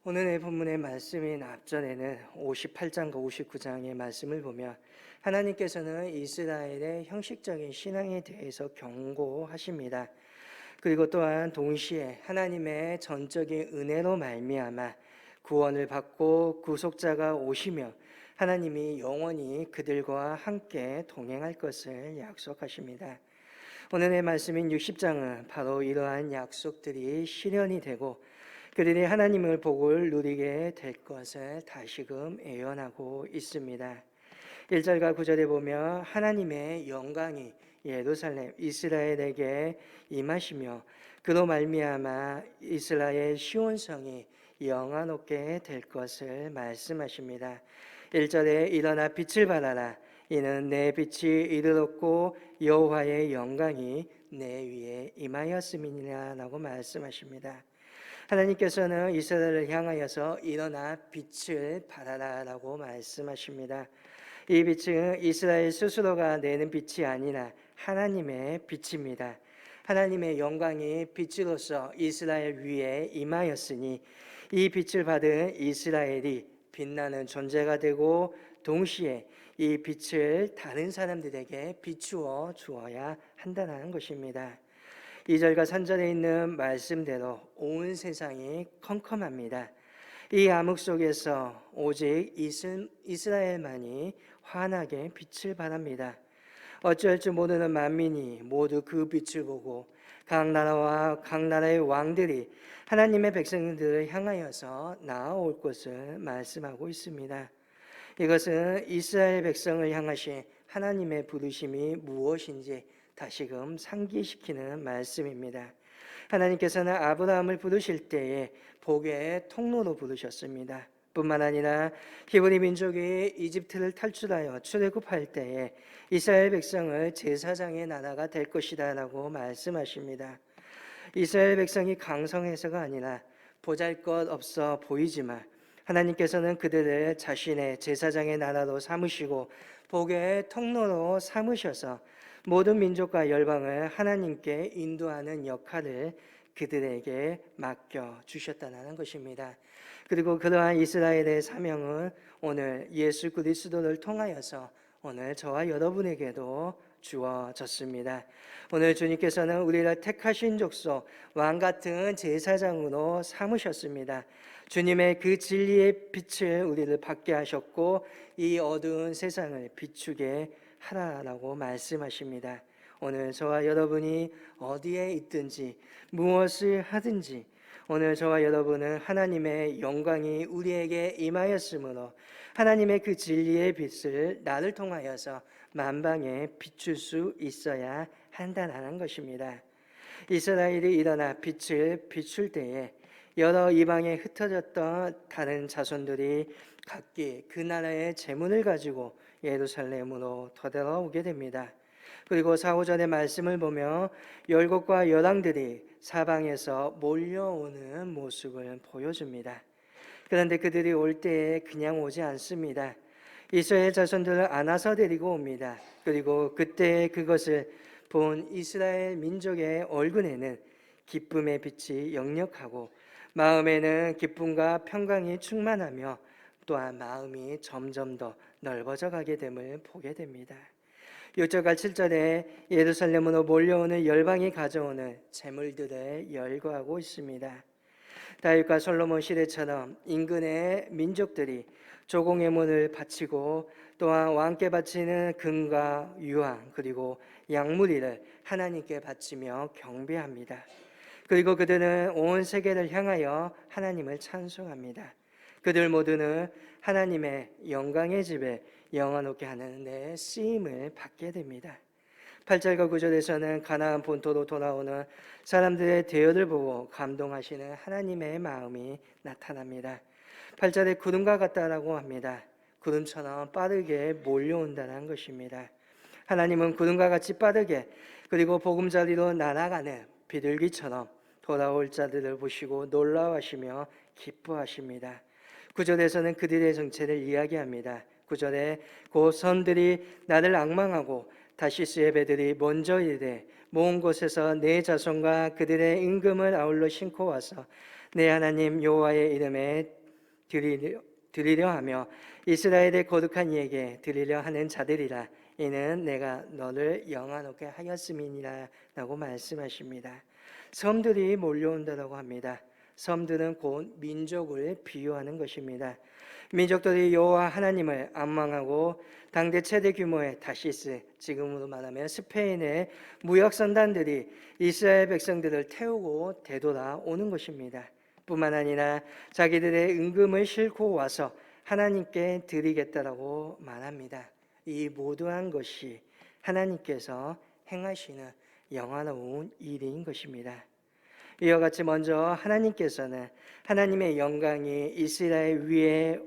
오늘의 본문의 말씀인 앞전에는 58장과 59장의 말씀을 보면 하나님께서는 이스라엘의 형식적인 신앙에 대해서 경고하십니다. 그리고 또한 동시에 하나님의 전적인 은혜로 말미암아 구원을 받고 구속자가 오시며 하나님이 영원히 그들과 함께 동행할 것을 약속하십니다. 오늘의 말씀인 60장은 바로 이러한 약속들이 실현이 되고 그들이 하나님의 복을 누리게 될 것을 다시금 예언하고 있습니다. 1절과 9절에 보면 하나님의 영광이 예루살렘 이스라엘에게 임하시며 그로 말미암아 이스라엘 시온성이 영화롭게 될 것을 말씀하십니다. 1절에 일어나 빛을 발하라 이는 내 빛이 이르렀고 여호와의 영광이 내 위에 임하였음이니라 라고 말씀하십니다. 하나님께서는 이스라엘을 향하여서 일어나 빛을 발하라 라고 말씀하십니다. 이 빛은 이스라엘 스스로가 내는 빛이 아니라 하나님의 빛입니다. 하나님의 영광이 빛으로서 이스라엘 위에 임하였으니 이 빛을 받은 이스라엘이 빛나는 존재가 되고 동시에 이 빛을 다른 사람들에게 비추어 주어야 한다는 것입니다. 2절과 3절에 있는 말씀대로 온 세상이 컴컴합니다. 이 암흑 속에서 오직 이스라엘만이 환하게 빛을 발합니다. 어쩔 줄 모르는 만민이 모두 그 빛을 보고 각 나라와 각 나라의 왕들이 하나님의 백성들을 향하여서 나아올 것을 말씀하고 있습니다. 이것은 이스라엘 백성을 향하신 하나님의 부르심이 무엇인지 다시금 상기시키는 말씀입니다. 하나님께서는 아브라함을 부르실 때에 복의 통로로 부르셨습니다. 뿐만 아니라 히브리 민족이 이집트를 탈출하여 출애굽할 때에 이스라엘 백성을 제사장의 나라가 될 것이다 라고 말씀하십니다. 이스라엘 백성이 강성해서가 아니라 보잘것없어 보이지만 하나님께서는 그들을 자신의 제사장의 나라로 삼으시고 복의 통로로 삼으셔서 모든 민족과 열방을 하나님께 인도하는 역할을 그들에게 맡겨주셨다는 것입니다. 그리고 그러한 이스라엘의 사명은 오늘 예수 그리스도를 통하여서 오늘 저와 여러분에게도 주어졌습니다. 오늘 주님께서는 우리를 택하신 족속 왕같은 제사장으로 삼으셨습니다. 주님의 그 진리의 빛을 우리를 받게 하셨고 이 어두운 세상을 비추게 하라라고 말씀하십니다. 오늘 저와 여러분이 어디에 있든지 무엇을 하든지 오늘 저와 여러분은 하나님의 영광이 우리에게 임하였으므로 하나님의 그 진리의 빛을 나를 통하여서 만방에 비출 수 있어야 한다는 것입니다. 이스라엘이 일어나 빛을 비출 때에 여러 이방에 흩어졌던 다른 자손들이 각기 그 나라의 재물을 가지고 예루살렘으로 되돌아오게 됩니다. 그리고 4, 5절의 말씀을 보며 열국과 열왕들이 사방에서 몰려오는 모습을 보여줍니다. 그런데 그들이 올 때에 그냥 오지 않습니다. 이스라엘 자손들을 안아서 데리고 옵니다. 그리고 그때 그것을 본 이스라엘 민족의 얼굴에는 기쁨의 빛이 역력하고 마음에는 기쁨과 평강이 충만하며 또한 마음이 점점 더 넓어져 가게 됨을 보게 됩니다. 6절과 7절에 예루살렘으로 몰려오는 열방이 가져오는 재물들을 열거하고 있습니다. 다윗과 솔로몬 시대처럼 인근의 민족들이 조공의 문을 바치고 또한 왕께 바치는 금과 유황 그리고 양무리를 하나님께 바치며 경배합니다. 그리고 그들은 온 세계를 향하여 하나님을 찬송합니다. 그들 모두는 하나님의 영광의 집에 영원하게 하는 데 쓰임을 받게 됩니다. 8절과 9절에서는 가나안 본토로 돌아오는 사람들의 대열을 보고 감동하시는 하나님의 마음이 나타납니다. 8절에 구름과 같다라고 합니다. 구름처럼 빠르게 몰려온다는 것입니다. 하나님은 구름과 같이 빠르게 그리고 보금자리로 날아가는 비둘기처럼 돌아올 자들을 보시고 놀라워하시며 기뻐하십니다. 9절에서는 그들의 정체를 이야기합니다. 9절에 그 선들이 나를 앙망하고 다시스의 배들이 먼저 이르되 먼 곳에서 내 자손과 그들의 임금을 아울러 신고 와서 내 하나님 여호와의 이름에 드리려 하며 이스라엘의 거룩한 이에게 드리려 하는 자들이라. 이는 내가 너를 영화롭게 하였음이니라 라고 말씀하십니다. 섬들이 몰려온다라고 합니다. 섬들은 곧 민족을 비유하는 것입니다. 민족들이 여호와 하나님을 앙망하고 당대 최대 규모의 다시스, 지금으로 말하면 스페인의 무역선단들이 이스라엘 백성들을 태우고 되돌아오는 것입니다. 뿐만 아니라 자기들의 은금을 싣고 와서 하나님께 드리겠다라고 말합니다. 이 모두한 것이 하나님께서 행하시는 영화로운 일인 것입니다. 이와 같이 먼저 하나님께서는 하나님의 영광이 이스라엘 위에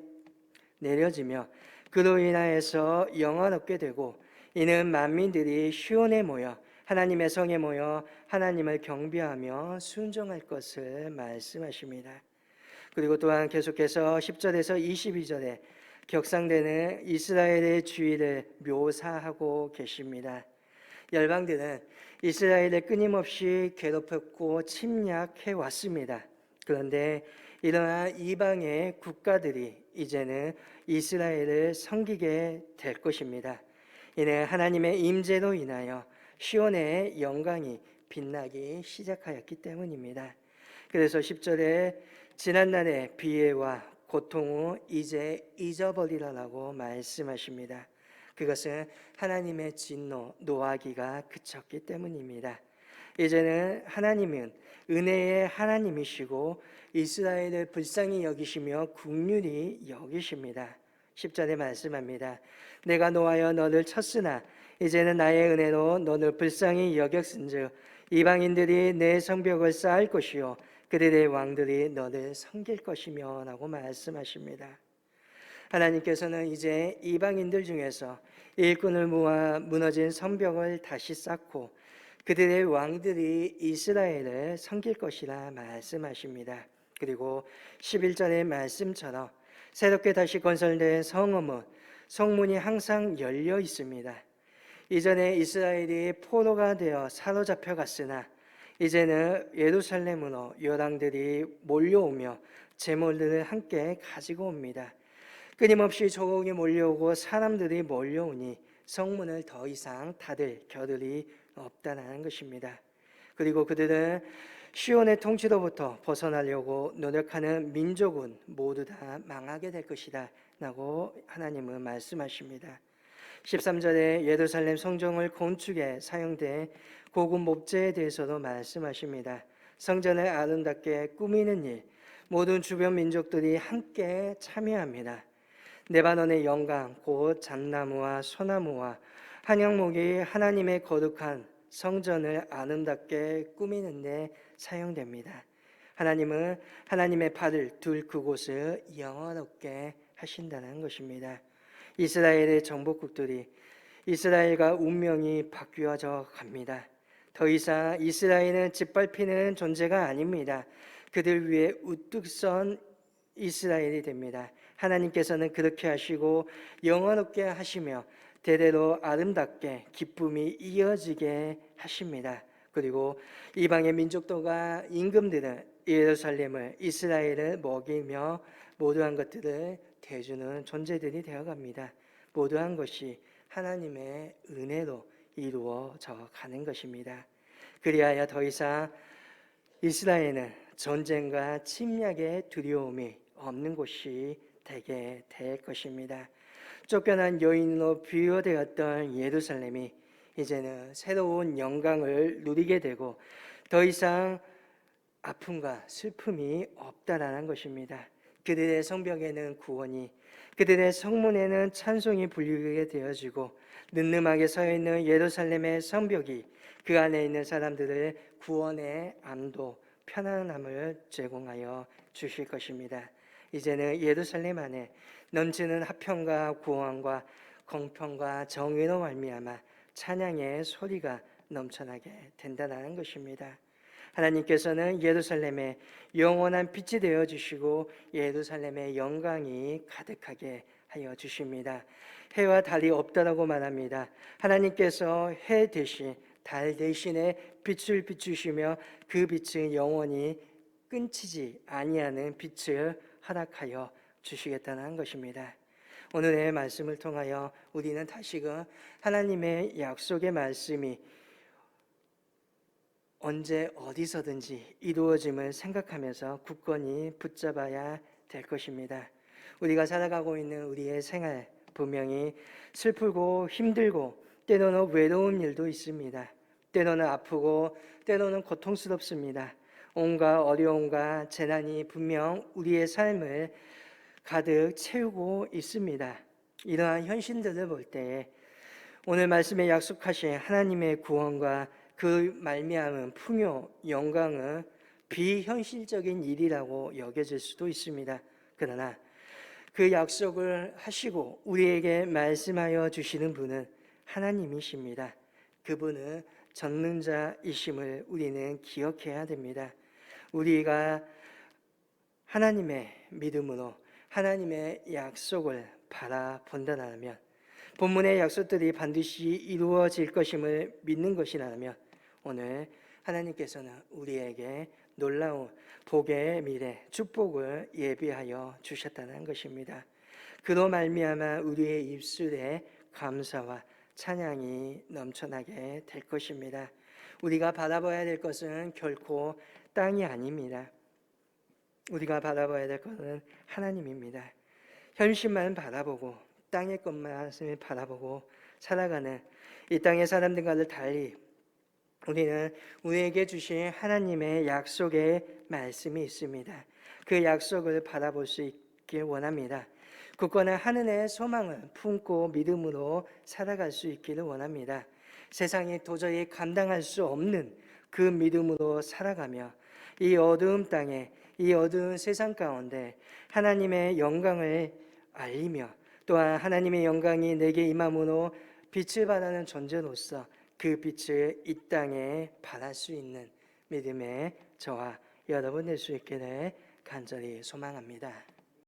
내려지며 그로 인하여서 영화롭게 되고, 이는 만민들이 시온에 모여 하나님의 성에 모여 하나님을 경배하며 순종할 것을 말씀하십니다. 그리고 또한 계속해서 10절에서 22절에 격상되는 이스라엘의 주의를 묘사하고 계십니다. 열방들은 이스라엘을 끊임없이 괴롭혔고 침략해 왔습니다. 그런데 이러한 이방의 국가들이 이제는 이스라엘을 섬기게 될 것입니다. 이는 하나님의 임재로 인하여 시온의 영광이 빛나기 시작하였기 때문입니다. 그래서 10절에 지난날의 비애와 고통을 이제 잊어버리라라고 말씀하십니다. 그것은 하나님의 진노, 노하기가 그쳤기 때문입니다. 이제는 하나님은 은혜의 하나님이시고 이스라엘을 불쌍히 여기시며 긍휼히 여기십니다. 10절에 말씀합니다. 내가 노하여 너를 쳤으나 이제는 나의 은혜로 너를 불쌍히 여겼은즉 이방인들이 내 성벽을 쌓을 것이요 그들의 왕들이 너를 섬길 것이며 라고 말씀하십니다. 하나님께서는 이제 이방인들 중에서 일꾼을 모아 무너진 성벽을 다시 쌓고 그들의 왕들이 이스라엘을 섬길 것이라 말씀하십니다. 그리고 11절의 말씀처럼 새롭게 다시 건설된 성문이 항상 열려 있습니다. 이전에 이스라엘이 포로가 되어 사로잡혀 갔으나 이제는 예루살렘으로 요랑들이 몰려오며 제물들을 함께 가지고 옵니다. 끊임없이 조공이 몰려오고 사람들이 몰려오니 성문을 더 이상 닫을 겨를이 없다는 것입니다. 그리고 그들은 시온의 통치로부터 벗어나려고 노력하는 민족은 모두 다 망하게 될 것이다 라고 하나님은 말씀하십니다. 13절에 예루살렘 성전을 건축에 사용된 고급 목재에 대해서도 말씀하십니다. 성전을 아름답게 꾸미는 일, 모든 주변 민족들이 함께 참여합니다. 레바논의 영광, 곧 잣나무와 소나무와 한양목이 하나님의 거룩한 성전을 아름답게 꾸미는 데 사용됩니다. 하나님은 하나님의 발을 둘 그곳을 영화롭게 하신다는 것입니다. 이스라엘의 정복국들이 이스라엘과 운명이 바뀌어져 갑니다. 더 이상 이스라엘은 짓밟히는 존재가 아닙니다. 그들 위에 우뚝 선 이스라엘이 됩니다. 하나님께서는 그렇게 하시고 영화롭게 하시며 대대로 아름답게 기쁨이 이어지게 하십니다. 그리고 이방의 민족들과 임금들은 예루살렘을 이스라엘을 먹이며 모두한 것들을 대주는 존재들이 되어갑니다. 모두한 것이 하나님의 은혜로 이루어져 가는 것입니다. 그리하여 더 이상 이스라엘은 전쟁과 침략의 두려움이 없는 곳이 되게 될 것입니다. 쫓겨난 여인으로 비유되었던 예루살렘이 이제는 새로운 영광을 누리게 되고 더 이상 아픔과 슬픔이 없다라는 것입니다. 그들의 성벽에는 구원이, 그들의 성문에는 찬송이 불리게 되어지고 늠름하게 서 있는 예루살렘의 성벽이 그 안에 있는 사람들을 구원의 안도, 편안함을 제공하여 주실 것입니다. 이제는 예루살렘 안에 넘치는 화평과 구원과 공평과 정의로 말미암아 찬양의 소리가 넘쳐나게 된다는 것입니다. 하나님께서는 예루살렘에 영원한 빛이 되어 주시고 예루살렘의 영광이 가득하게 하여 주십니다. 해와 달이 없다라고 말합니다. 하나님께서 해 대신 달 대신에 빛을 비추시며 그 빛은 영원히 끊치지 아니하는 빛을 허락하여 주시겠다는 것입니다. 오늘의 말씀을 통하여 우리는 다시금 하나님의 약속의 말씀이 언제 어디서든지 이루어짐을 생각하면서 굳건히 붙잡아야 될 것입니다. 우리가 살아가고 있는 우리의 생활, 분명히 슬프고 힘들고 때로는 외로운 일도 있습니다. 때로는 아프고 때로는 고통스럽습니다. 온갖 어려움과 재난이 분명 우리의 삶을 가득 채우고 있습니다. 이러한 현실들을 볼 때 오늘 말씀에 약속하신 하나님의 구원과 그 말미암은 풍요, 영광은 비현실적인 일이라고 여겨질 수도 있습니다. 그러나 그 약속을 하시고 우리에게 말씀하여 주시는 분은 하나님이십니다. 그분은 전능자이심을 우리는 기억해야 됩니다. 우리가 하나님의 믿음으로 하나님의 약속을 바라본다면, 본문의 약속들이 반드시 이루어질 것임을 믿는 것이라면 오늘 하나님께서는 우리에게 놀라운 복의 미래, 축복을 예비하여 주셨다는 것입니다. 그로 말미암아 우리의 입술에 감사와 찬양이 넘쳐나게 될 것입니다. 우리가 바라봐야 될 것은 결코 땅이 아닙니다. 우리가 바라봐야 될 것은 하나님입니다. 현실만 바라보고 땅의 것만을 바라보고 살아가는 이 땅의 사람들과는 달리 우리는 우리에게 주신 하나님의 약속의 말씀이 있습니다. 그 약속을 바라볼 수 있길 원합니다. 굳건한 하늘의 소망을 품고 믿음으로 살아갈 수 있기를 원합니다. 세상이 도저히 감당할 수 없는 그 믿음으로 살아가며 이 어두운 땅에, 이 어두운 세상 가운데 하나님의 영광을 알리며 또한 하나님의 영광이 내게 임함으로 빛을 발하는 존재로서 그 빛을 이 땅에 발할 수 있는 믿음의 저와 여러분 될 수 있기를 간절히 소망합니다.